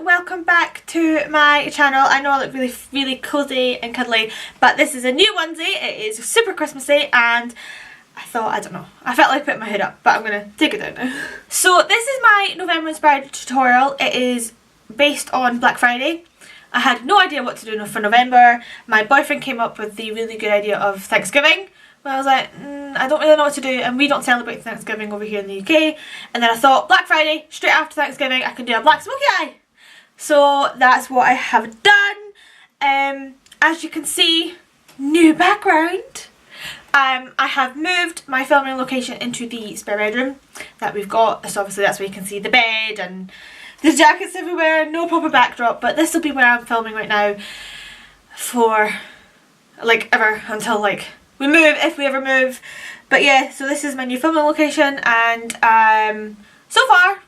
welcome back to my channel. I know I look really cozy and cuddly, but this is a new onesie. It is super Christmassy and I thought, I don't know, I felt like putting my hood up, but I'm going to take it down now. So this is my November inspired tutorial. It is based on Black Friday. I had no idea what to do for November. My boyfriend came up with the really good idea of Thanksgiving. Well, I was like, I don't really know what to do, and we don't celebrate Thanksgiving over here in the UK. And then I thought, Black Friday, straight after Thanksgiving, I can do a black smoky eye. So that's what I have done. As you can see, new background. I have moved my filming location into the spare bedroom that we've got. So obviously that's where you can see the bed and the jackets everywhere, no proper backdrop. But this will be where I'm filming right now for like ever until like we move, if we ever move. But yeah, so this is my new filming location, and so far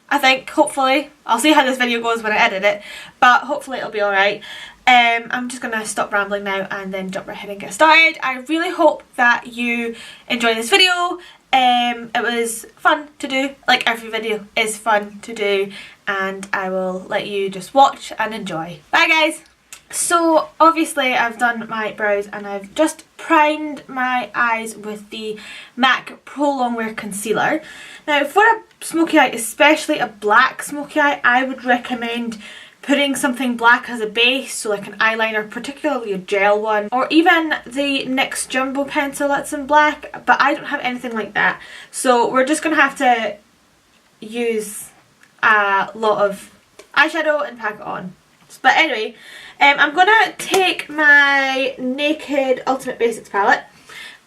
I think, hopefully, I'll see how this video goes when I edit it, but hopefully it'll be alright. I'm just gonna stop rambling now and then jump right ahead and get started. I really hope that you enjoy this video. It was fun to do, like every video is fun to do, and I will let you just watch and enjoy. Bye guys! So obviously I've done my brows and I've just primed my eyes with the MAC Pro Longwear Concealer. Now for a smoky eye, especially a black smoky eye, I would recommend putting something black as a base, so like an eyeliner, particularly a gel one, or even the NYX Jumbo pencil that's in black, but I don't have anything like that. So we're just going to have to use a lot of eyeshadow and pack it on. But anyway, I'm going to take my Naked Ultimate Basics palette,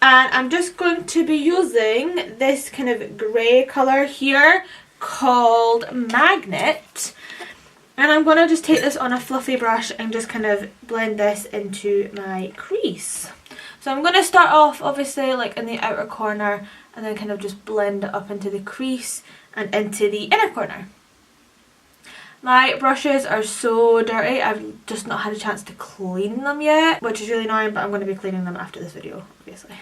and I'm just going to be using this kind of grey colour here called Magnet. And I'm going to just take this on a fluffy brush and just kind of blend this into my crease. So I'm going to start off obviously like in the outer corner and then kind of just blend it up into the crease and into the inner corner. My brushes are so dirty, I've just not had a chance to clean them yet, which is really annoying, but I'm going to be cleaning them after this video, obviously,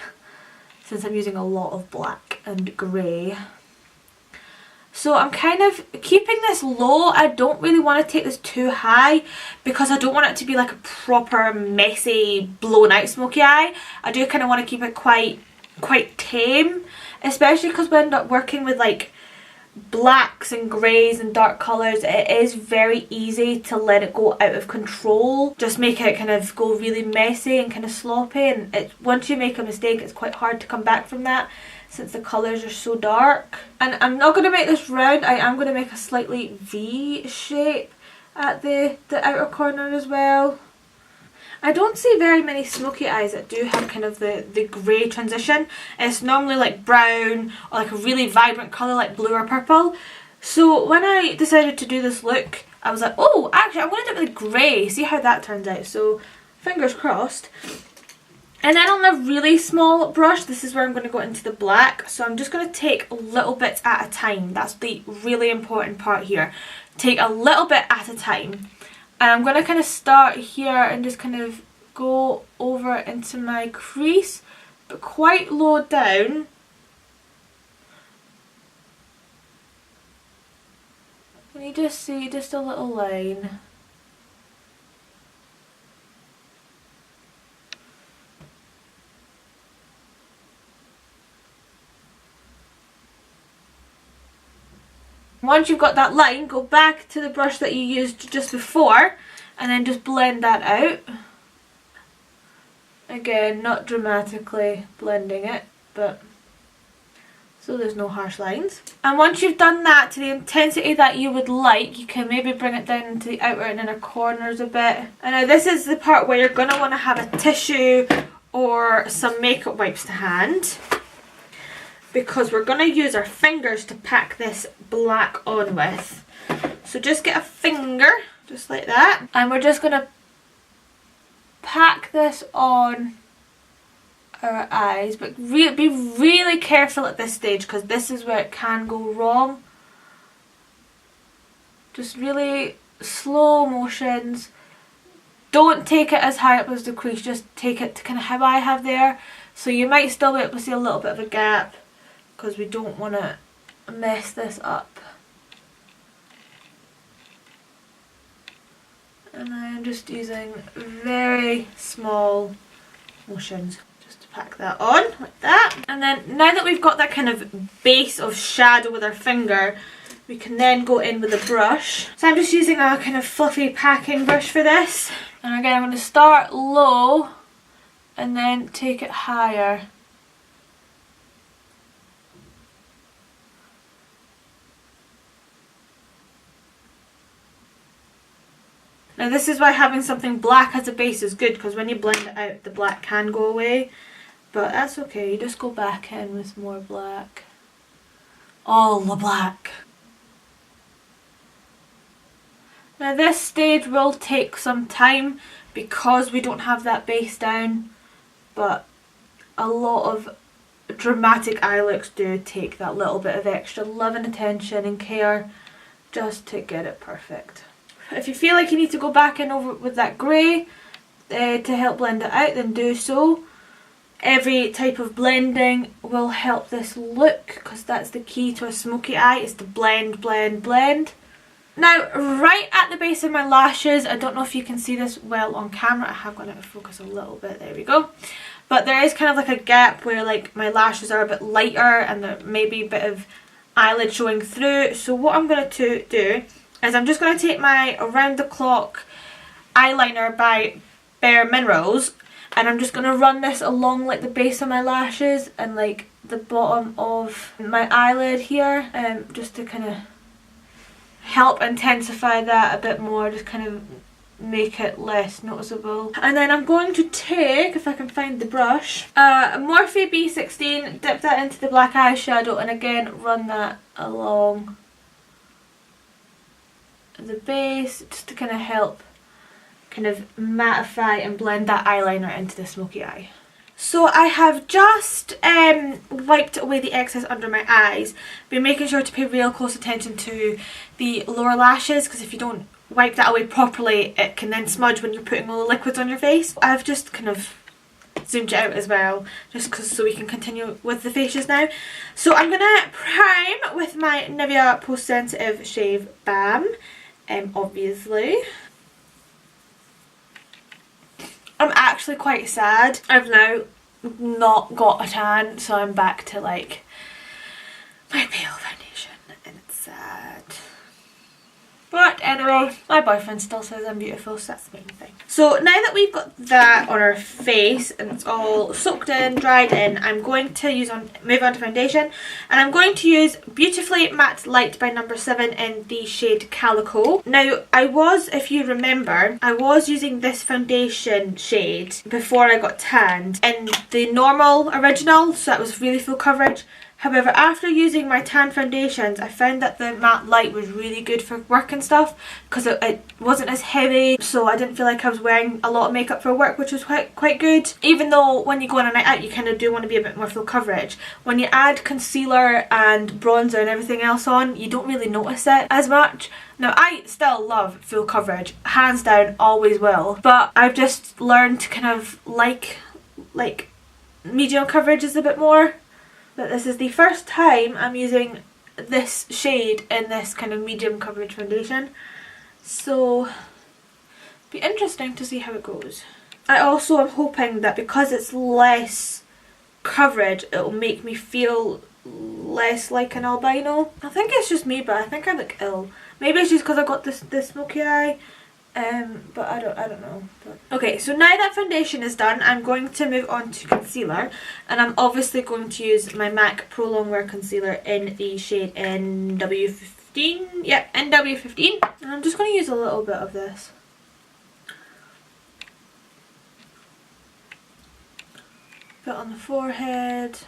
since I'm using a lot of black and grey. So I'm kind of keeping this low. I don't really want to take this too high because I don't want it to be like a proper messy blown out smoky eye. I do kind of want to keep it quite tame, especially because we end up working with like blacks and greys and dark colours. It is very easy to let it go out of control, just make it kind of go really messy and kind of sloppy, and once you make a mistake it's quite hard to come back from that since the colours are so dark. And I'm not going to make this round, I am going to make a slightly V shape at the outer corner as well. I don't see very many smoky eyes that do have kind of the grey transition. It's normally like brown or like a really vibrant colour like blue or purple. So when I decided to do this look, I was like, oh, actually I'm going to do it with grey, see how that turns out. So fingers crossed. And then on a really small brush, this is where I'm going to go into the black. So I'm just going to take little bits at a time. That's the really important part here. Take a little bit at a time. And I'm going to kind of start here and just kind of go over into my crease, but quite low down. Can you just see just a little line? Once you've got that line, go back to the brush that you used just before and then just blend that out. Again, not dramatically blending it, but so there's no harsh lines. And once you've done that to the intensity that you would like, you can maybe bring it down into the outer and inner corners a bit. And now this is the part where you're going to want to have a tissue or some makeup wipes to hand, because we're going to use our fingers to pack this black on with. So just get a finger, just like that, and we're just going to pack this on our eyes, but be really careful at this stage because this is where it can go wrong. Just really slow motions. Don't take it as high up as the crease, just take it to kind of how I have there. So you might still be able to see a little bit of a gap because we don't want to mess this up. And I'm just using very small motions just to pack that on like that. And then now that we've got that kind of base of shadow with our finger, we can then go in with a brush. So I'm just using a kind of fluffy packing brush for this. And again, I'm going to start low and then take it higher. Now this is why having something black as a base is good, because when you blend it out the black can go away. But that's okay, you just go back in with more black. All the black. Now this stage will take some time because we don't have that base down, but a lot of dramatic eye looks do take that little bit of extra love and attention and care just to get it perfect. If you feel like you need to go back in over with that grey to help blend it out, then do so. Every type of blending will help this look, because that's the key to a smoky eye, is to blend, blend, blend. Now, right at the base of my lashes, I don't know if you can see this well on camera. I have gone out of focus a little bit, there we go. But there is kind of like a gap where like my lashes are a bit lighter and there may be a bit of eyelid showing through. So what I'm going to do is I'm just going to take my Around the Clock eyeliner by Bare Minerals, and I'm just going to run this along like the base of my lashes and like the bottom of my eyelid here, just to kind of help intensify that a bit more, just kind of make it less noticeable. And then I'm going to take, if I can find the brush, a Morphe B16, dip that into the black eyeshadow, and again run that along the base just to kind of help kind of mattify and blend that eyeliner into the smoky eye. So I have just wiped away the excess under my eyes, but making sure to pay real close attention to the lower lashes, because if you don't wipe that away properly it can then smudge when you're putting all the liquids on your face. I've just kind of zoomed it out as well, just so we can continue with the faces now. So I'm going to prime with my Nivea Post Sensitive Shave Balm, obviously. I'm actually quite sad. I've now not got a tan, so I'm back to like my pale foundation, and it's sad. But anyway, my boyfriend still says I'm beautiful, so that's the main thing. So now that we've got that on our face and it's all soaked in, dried in, I'm going to move on to foundation, and I'm going to use Beautifully Matte Light by No. 7 in the shade Calico. Now I was, if you remember, I was using this foundation shade before I got tanned in the normal original, so that was really full coverage. However, after using my tan foundations, I found that the matte light was really good for work and stuff, because it wasn't as heavy, so I didn't feel like I was wearing a lot of makeup for work, which was quite good. Even though when you go on a night out you kind of do want to be a bit more full coverage, when you add concealer and bronzer and everything else on, you don't really notice it as much. Now I still love full coverage, hands down, always will, but I've just learned to kind of like medium coverage is a bit more. But this is the first time I'm using this shade in this kind of medium coverage foundation, so it'll be interesting to see how it goes. I also am hoping that because it's less coverage, it'll make me feel less like an albino. I think it's just me, but I think I look ill. Maybe it's just because I got this smoky eye. But I don't know. But okay, so now that foundation is done, I'm going to move on to concealer, and I'm obviously going to use my MAC Pro Longwear Concealer in the shade NW15. Yep, NW15. And I'm just going to use a little bit of this. Bit on the forehead.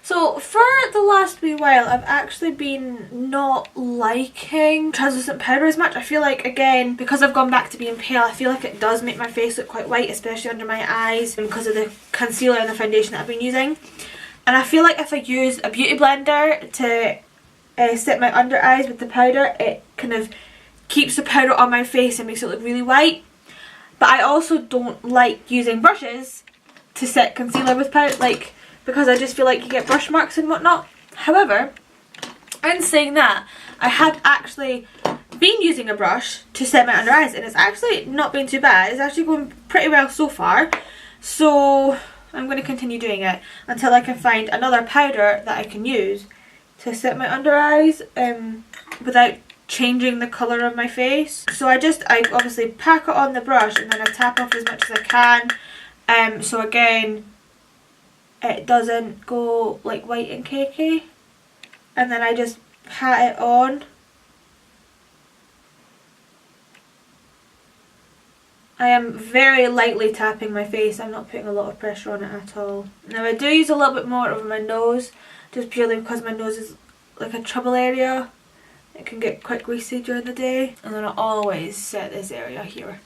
So for the last wee while I've actually been not liking translucent powder as much. I feel like, again, because I've gone back to being pale, I feel like it does make my face look quite white, especially under my eyes, because of the concealer and the foundation that I've been using. And I feel like if I use a beauty blender to set my under eyes with the powder, it kind of keeps the powder on my face and makes it look really white. But I also don't like using brushes to set concealer with powder, like because I just feel like you get brush marks and whatnot. However, in saying that, I had actually been using a brush to set my under eyes and it's actually not been too bad. It's actually going pretty well so far. So I'm going to continue doing it until I can find another powder that I can use to set my under eyes without changing the colour of my face. So I obviously pack it on the brush and then I tap off as much as I can. So again, it doesn't go like white and cakey. And then I just pat it on. I am very lightly tapping my face. I'm not putting a lot of pressure on it at all. Now I do use a little bit more over my nose, just purely because my nose is like a trouble area. It can get quite greasy during the day. And then I always set this area here.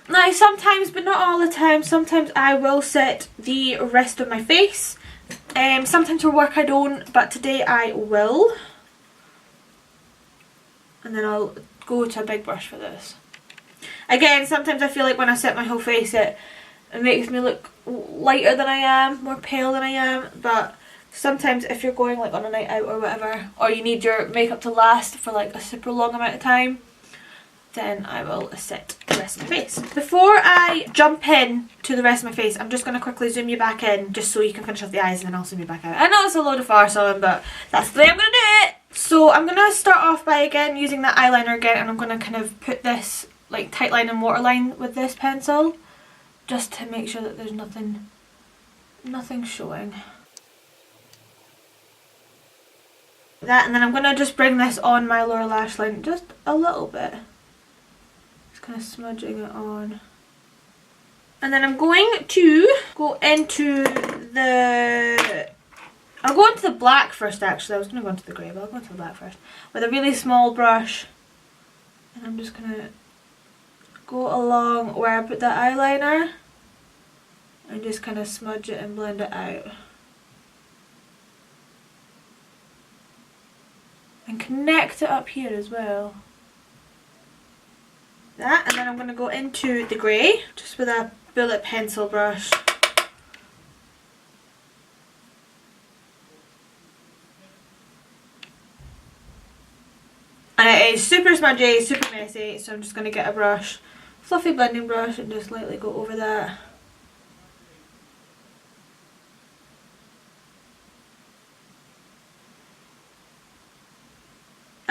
Now sometimes, but not all the time, sometimes I will set the rest of my face. Sometimes for work I don't, but today I will. And then I'll go to a big brush for this. Again, sometimes I feel like when I set my whole face it makes me look lighter than I am, more pale than I am, but sometimes if you're going like on a night out or whatever, or you need your makeup to last for like a super long amount of time, then I will set the rest of my face. Before I jump in to the rest of my face, I'm just going to quickly zoom you back in just so you can finish off the eyes and then I'll zoom you back out. I know it's a load of farce on, but that's the way I'm going to do it. So I'm going to start off by again using that eyeliner again, and I'm going to kind of put this like tight line and waterline with this pencil just to make sure that there's nothing showing. That, and then I'm going to just bring this on my lower lash line just a little bit. Kind of smudging it on, and then I'm going to go into the black first. Actually, I was going to go into the grey, but I'll go into the black first with a really small brush, and I'm just going to go along where I put that eyeliner and just kind of smudge it and blend it out and connect it up here as well. That, and then I'm going to go into the grey just with a bullet pencil brush. And it is super smudgy, super messy, so I'm just going to get a brush, fluffy blending brush, and just lightly go over that.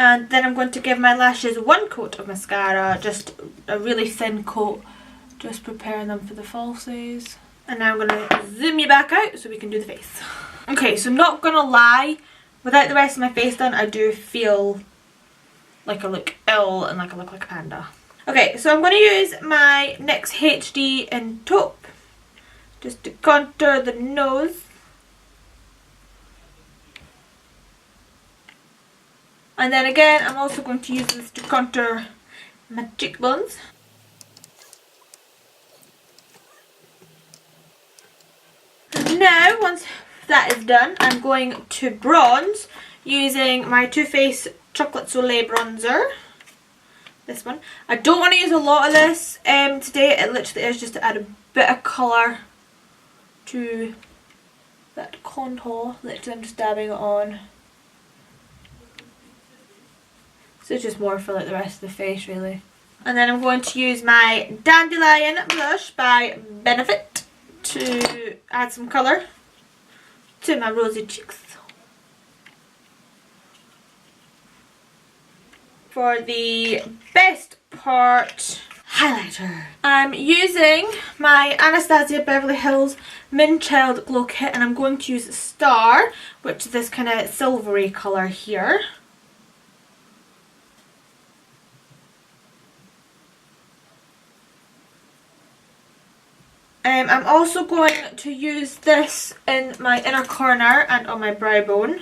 And then I'm going to give my lashes one coat of mascara, just a really thin coat, just preparing them for the falsies. And now I'm going to zoom you back out so we can do the face. Okay, so not going to lie, without the rest of my face done, I do feel like I look ill and like I look like a panda. Okay, so I'm going to use my NYX HD in taupe, just to contour the nose. And then again, I'm also going to use this to contour my cheekbones. And now, once that is done, I'm going to bronze using my Too Faced Chocolate Soleil bronzer. This one. I don't want to use a lot of this today. It literally is just to add a bit of colour to that contour. Literally, I'm just dabbing it on. So it's just more for like the rest of the face really. And then I'm going to use my Dandelion blush by Benefit to add some colour to my rosy cheeks. For the best part, highlighter. I'm using my Anastasia Beverly Hills Min Child Glow Kit, and I'm going to use Star, which is this kind of silvery colour here. I'm also going to use this in my inner corner and on my brow bone.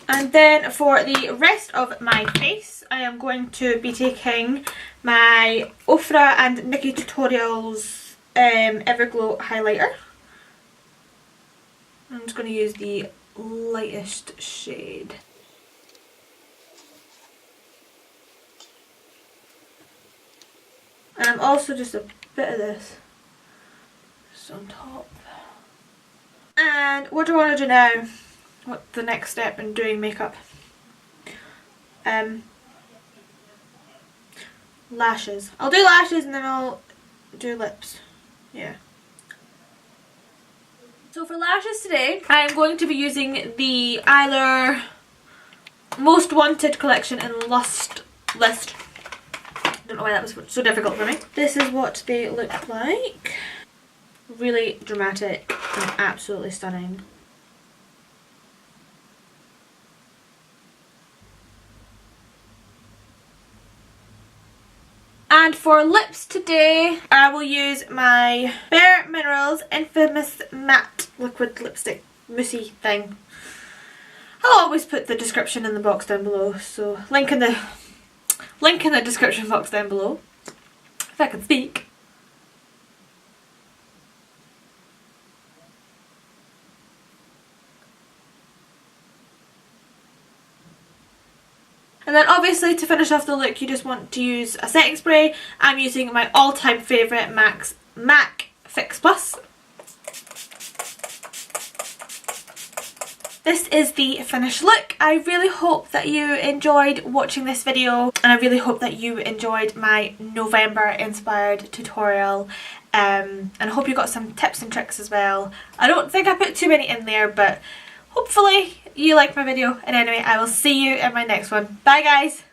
And then for the rest of my face, I am going to be taking my Ofra and Nikki Tutorials Everglow highlighter. I'm just going to use the lightest shade. then I'm also just a bit of this just on top. And what do I want to do now? What's the next step in doing makeup? Lashes. I'll do lashes and then I'll do lips. Yeah. So for lashes today, I'm going to be using the Eyelure Most Wanted collection in Lust List. Don't know why that was so difficult for me. This is what they look like. Really dramatic and absolutely stunning. And for lips today, I will use my Bare Minerals Infamous Matte Liquid Lipstick Moussey thing. I'll always put the description in the box down below, so link in the description box down below, if I can speak. And then obviously to finish off the look you just want to use a setting spray. I'm using my all-time favourite MAC Fix Plus. This is the finished look. I really hope that you enjoyed watching this video, and I really hope that you enjoyed my November inspired tutorial, and I hope you got some tips and tricks as well. I don't think I put too many in there, but hopefully you liked my video, and anyway, I will see you in my next one. Bye guys!